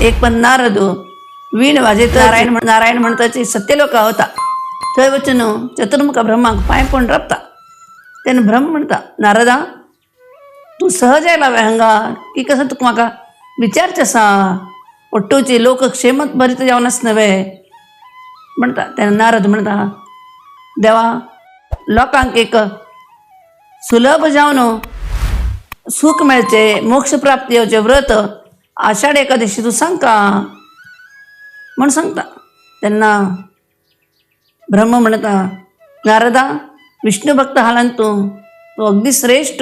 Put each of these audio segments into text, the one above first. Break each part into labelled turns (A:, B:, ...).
A: एक पण नारद वीण वाजयत नारायण म्हणताची सत्यलोक होता. थंय वचून चतुर्मुख ब्रह्माक पांय पण रपता. तेन्ना ब्रह्म म्हणटा, नारदा तूं सहज आयला हांगा की कसं तुका म्हाका विचारचें आसा. ಒಟ್ಟುची लोक क्षेमत भरीत जावनच नव्हे म्हणटा. तेन्ना नारद म्हणटा, देवा लोकांक एक सुलभ जावन सूख मेळचे, मोक्ष प्राप्ती येवचे व्रत आषाढ एकादशी तूं सांगता म्हण सांगता. तेन्ना ब्रह्म म्हणटा, नारदा विष्णू भक्त हालान तूं अगदी श्रेष्ठ,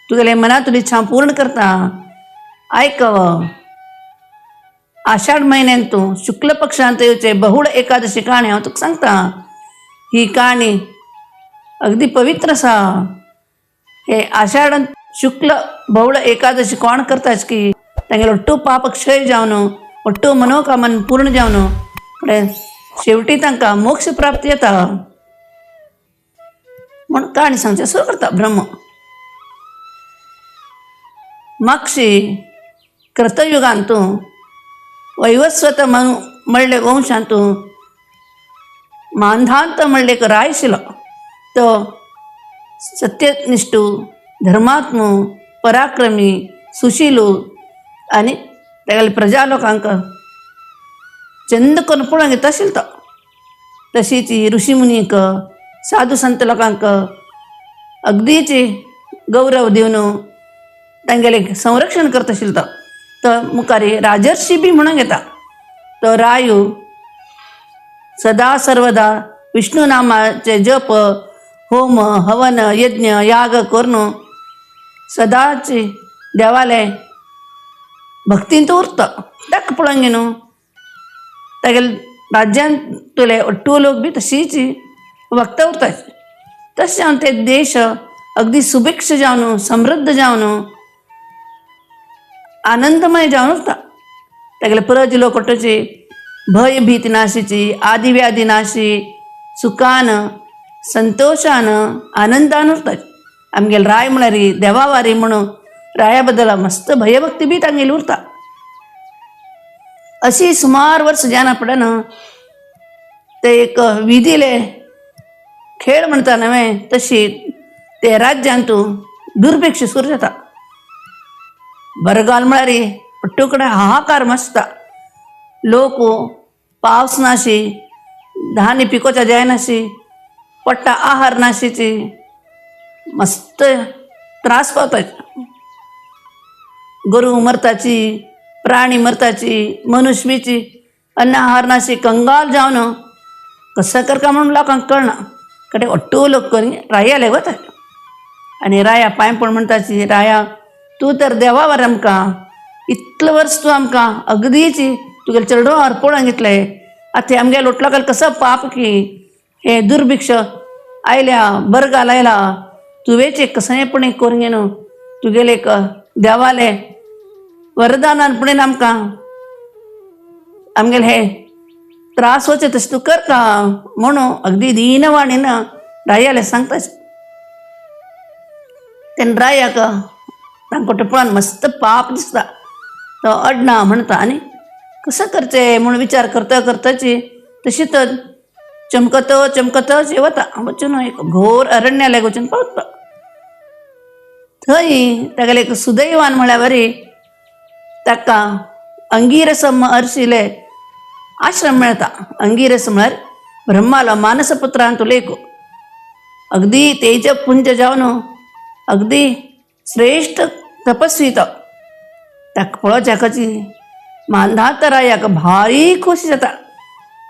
A: तुगेले मनांतली इच्छा पूर्ण करता. आयकव, आषाढ म्हयन्यान तूं शुक्ल पक्षांत येवचे बहुळ एकादशी काणी हांव तुका सांगता. ही काणी अगदी पवित्र आसा. हे आषाढ शुक्ल बहुळ एकादशी कोण करताच की तांगेलो ಒಟ್ಟು पाप क्षय जावन ಒಟ್ಟು मनोकामन पूर्ण जावन फुडें शेवटी तांकां मोक्ष प्राप्ती येता म्हण काणी सांगचे सुरू करता ब्रह्म. मागशी कृतयुगांत वैवस्वत म्हणले वंशांत मांधांत म्हणले एक राय आशिल्लो. तो सत्यनिष्ठू, धर्मात्मू, पराक्रमी, सुशीलू आनी तेगेले प्रजा लोकांक चंद करून पळोवंक येता आशिल्लो तो. तशीच ऋषी मुनीक, साधू संत लोकांक अगदीच गौरव दिवन तांगेले संरक्षण करता आशिल्लो तो. तो मुखारी राजर्षी बी म्हणूंक येता. तो रायू सदा सर्वदा विष्णू नामाचे जप, होम, हवन, यज्ञ, याग करून सदाच देवाले भक्तींत उरता. ताका पळोवंक न्हू तागेले राज्यांतले अट्टू लोक बी तशीच भक्त उरतात. तशें जावन ते देश अगदी सुभिक्ष जावन समृद्ध जावन आनंदमय जावन उरता. तागेले प्रज लोक अट्टूची भय भीती नाशीची, आदि व्याधी नाशी, सुखान संतोषान आनंदान उरतात. आमगेले राय म्हळ्यार देवावारी म्हणून राया बद्दल मस्त भयभक्ती बी तांगेली उरता. अशी सुमार वर्स जाना पडन ते एक विधीले खेळ म्हणटा नवे तशी ते राज्यांत दुर्भिक्ष सुरू जाता. बरगाल म्हळ्यार अट्टू कडेन हाहाकार मसता. लोक पावस नाशी, धान्य पिकोवचा जायनाशी, पडटा आहार नाशीची मस्त त्रास पावतात. गोरू मरताची, प्राणी मरताची, मनुष्य बीची अन्न आहार नाशी कंगाल जावन कसं करता म्हणून लोकांक कळना. कडेन अट्टू लोक करून रायाले वतात. आनी राया पांय पड म्हणटाची, राया तूं तर देवा वर आमकां इतलें वर्स तूं आमकां अगदीच तुगेले चरडोर पळोवंक घेतले. आतां आमगे लोटलोकाल कसो पाप की हे दुर्भिक्ष आयल्या, बरगाल आयला, तुवेच कसयपणी करून न्हू तुगेले एक देवाले वरदानान पुणेन आमकां आमगेले हे त्रास वचे तशें तूं करता म्हणून अगदी दीनवाणीन रायाले सांगताच. तेन्ना रायाक तांकोटे पळोवन मस्त पाप दिसता. तो अडना म्हणटा आनी कसं करचें म्हणून विचार करता करताची तशीच चमकतच वता. वचून एक घोर अरण्याले वचून पावता. थंय तागेले एक सुदैवान म्हळ्यार बरी ताका अंगिरस महर्षीले आश्रम मेळटा. अंगिरस म्हळ्यार ब्रह्मालो मानसपुत्रांत लेख. अगदी तेज पुंज जावन अगदी श्रेष्ठ तपस्वी तो. ताका पळोवच्या कची मांधात रायाक भारी खोशी जाता.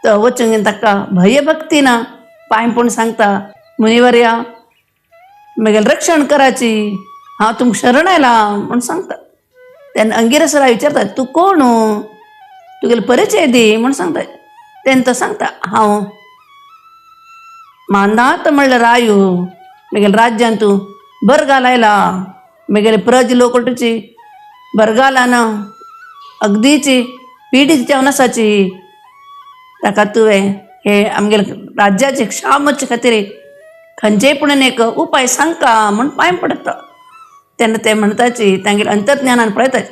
A: तो वचून ताका भयभक्तीन पांय पडून सांगता, मुनिवर्या म्हगेलें रक्षण कराची, हांव तुमकां शरण आयला म्हूण सांगता. तेन्ना अंगिरस राय विचारता, तूं कोण, तुगेलो परिचय दी म्हूण सांगता. तेन्ना तो सांगता, हांव मांधात म्हणलें रायू, म्हगेल्या राज्यांत बरगाल आयला, म्हगेले प्रज लोकटची बरगालान अगदीच पिडीत जावन आसाची. ताका तुवें हे आमगेले राज्याचे क्षामचे खातीर खंयचेय पुणेन एक उपाय सांगता म्हूण पांय पडटा. तेन्ना ते म्हणटाची तांगेले अंतर्ज्ञानान पळयतात.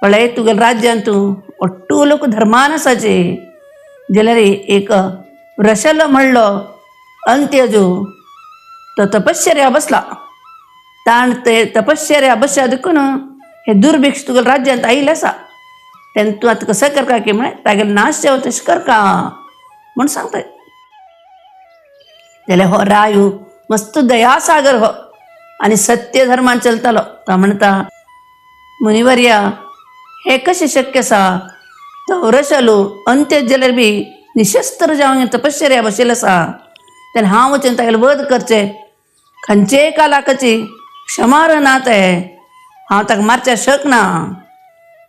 A: पळय तुगेल राज्यान तूं ಒಟ್ಟು लोक धर्मान आसाचे जाल्यार एक रशलो म्हणलो अंत्यजो तो तपश्चर्या बसला ताण ते तपश्चर्या बसया देखून हे दुर्भिक्ष तुगेल राज्यांत आयिल्लें आसा तेन्ना तूं आतां कसं करता की म्हळें तागेले नाश जावं तशें करता म्हूण सांगता जाल्यार हो रायू मस्त दयासागर हो आनी सत्य धर्मान चलतालो तो म्हणटा मुनिवर्या हे कशें शक्य आसा तो रशलो अंत्य जाल्यार बी निशस्त्र जावन तपश्चर्या बसयलो आसा तेन्ना हांव वचून तागेले वध करचें खंयचेय कालाकाची क्षमार ना ते हांव ताका मारच्या शकना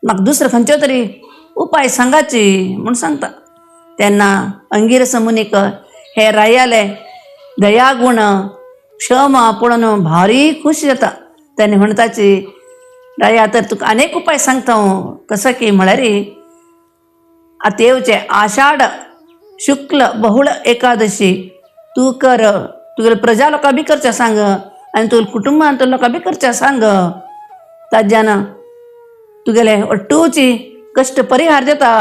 A: म्हाका दुसरो खंयच्यो तरी उपाय सांगाची म्हूण सांगता तेन्ना अंगिरस मुनीक हे रायाले दयागुण क्षमा पळोवन भारी खूश जाता ताणें म्हणटाची राया तर तुका अनेक उपाय सांगता कसो की म्हळ्यार आतां येवचे आषाढ शुक्ल बहुळ एकादशी तूं कर तुगेले प्रजा लोकां बी करचें सांग आनी तुगेले कुटुंबांत लोकां बी करचें सांग ताज्यान तुगेले अट्टूची कश्ट परिहार जाता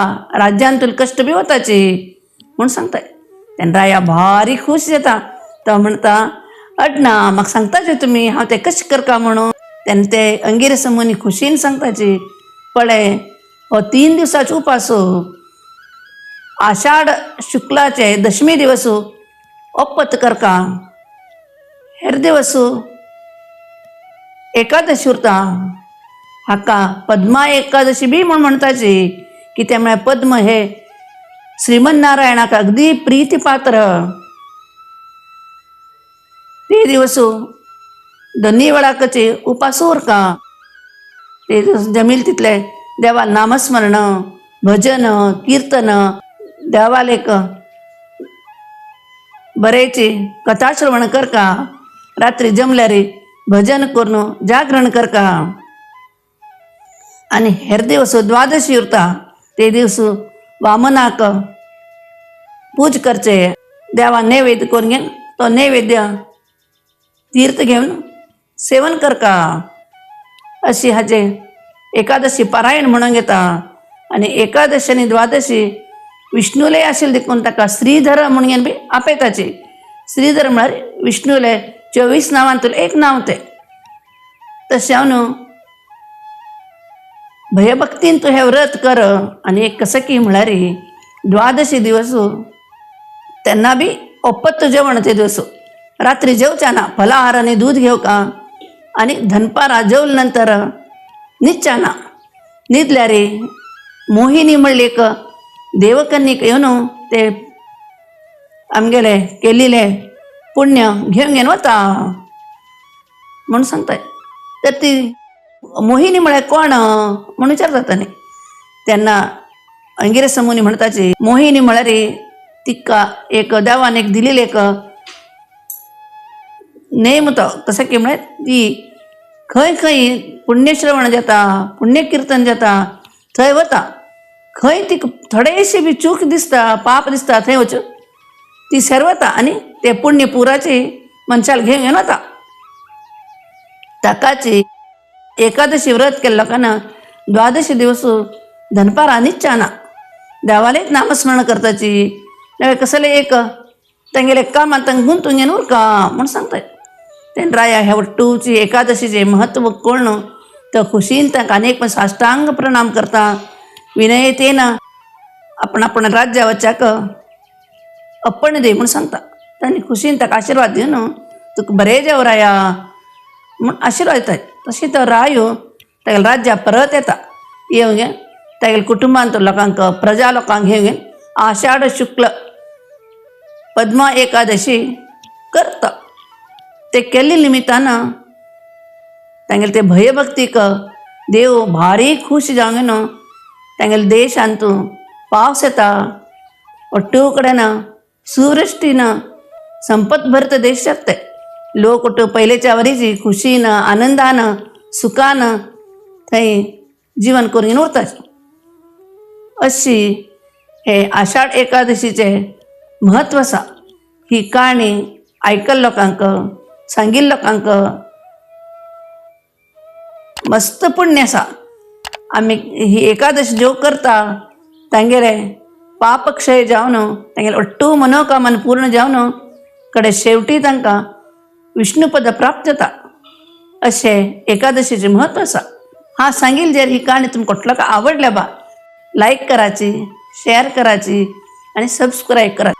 A: राज्यान तुला कश्ट बी वताची म्हूण सांगता तेन्ना राया भारी खूश जाता तो म्हणटा अडना म्हाका सांगताचे तुमी हांव तें कशें करता म्हणून तेन्ना ते अंगिरस मुनी खुशीन सांगताची पळय हो 3 दिसाचो उपास आषाढ शुक्लाचे दशमी दिवस ओप्पत करता हेर दिवस एकादशी उरता हाका पद्मा एकादशी बी म्हूण म्हणटाची कित्याक म्हळ्यार पद्म हे श्रीमन नारायणाक अगदी प्रीती पात्र ते दिवस दोनी वेळाकचे उपास उरता ते दिवस जमील तितले देवाल नामस्मरण भजन कीर्तन देवाल एक बरेची कथा श्रवण करता रात्री जमल्यार भजन करून जागरण करता आनी हेर दिवस द्वादशी उरता ते दिवस वामनाक पूज करचे देवान नैवेद्य करून घेवन तो नैवेद्य तीर्थ घेवन सेवन करता अशी हाचे एकादशी पारायण म्हणून घेता आनी एकादशी आनी द्वादशी विष्णुले आशिल्ले देखून ताका श्रीधर म्हणून घेवन बी आपयताची श्रीधर म्हळ्यार विष्णुले 24 नांवांतून एक नांव तें तशें हांव न्हू भयभक्तीन तूं हें व्रत कर आनी एक कसं की म्हळ्यार द्वादशी दिवस तेन्ना बी ओप्पत जेवण ते दिवस रात्री जेवच्या ना फलाहार आनी दूध घेवका आनी दनपारां जेवले नंतर न्हिदच्या ना न्हिदल्यार मोहिनी म्हणली एक देवकन्येक येवन ते आमगेले केल्लेले पुण्य घेवन घेवन वता म्हूण सांगताय तर ती मोहिनी म्हळ्यार कोण म्हूण विचारता ताणें तेन्ना अंगिरस मुनी म्हणटाची मोहिनी म्हळ्यार तिका एक देवान एक दिलेली एक नेम तो कसं की म्हळ्यार ती खंय खंय पुण्यश्रवण जाता पुण्य कीर्तन जाता थंय वता खंय ती थोडेशी बी चूक दिसता पाप दिसता थंय वचून ती सेरवता आनी ते पुण्य पुराची मनशाल घेवन घेवन वता ताकाची एकादशी व्रत केल्या लोकांना द्वादशी दिवस दनपारां न्हिदच्या ना देवालेच नामस्मरण करताची कसले एक तेंगेले कामांत तांकां गुंतून घेवन उरका म्हूण सांगताय तेन्ना राया ह्या वट्टूची एकादशीचे महत्व कळून तो खुशीन तांकां अनेक साश्टांग प्रणाम करता विनयतेन आपण राज्या वच्याक अप्पण दी म्हूण सांगता तांणी खुशीन ताका आशिर्वाद दिवन तुका बरें जावं राया म्हूण आशिर्वाद दिताय तशी तो रायो तागेले राज्या परत येता येवन घेवन तागेले कुटुंबांत लोकांक प्रजा लोकांक घेवन घेवन आषाढ शुक्ल पद्मा एकादशी करता ते केल्ले निमित्तान तांगेले ते भयभक्तीक देव भारी खूश जावन घेवन तांगेले देशांत पावस येता अट्टू कडेन सुवृश्टीन संपत भरत देश जाता लोक अट्टू पयलेच्या वरीची खुशीन आनंदान सुखान थंय जीवन करून घेवन उरतात अशी हे आषाढ एकादशीचे महत्व आसा ही काणी आयकल लोकांक सांगिल्ल लोकांक मस्त पुण्य आसा आमी ही एकादशी ज्यो करता तांगेले पापक्षय जावन तांगेले अट्टू मनोकामना पूर्ण जावन कडे शेवटी तांकां विष्णुपद प्राप्त जाता अशें एकादशीचें म्हत्व आसा. हांव सांगिल्ली जर ही काणी तुमकां कोटलो आवडल्या बा लायक कराची, शेअर कराची आणि सबस्क्राईब कराची.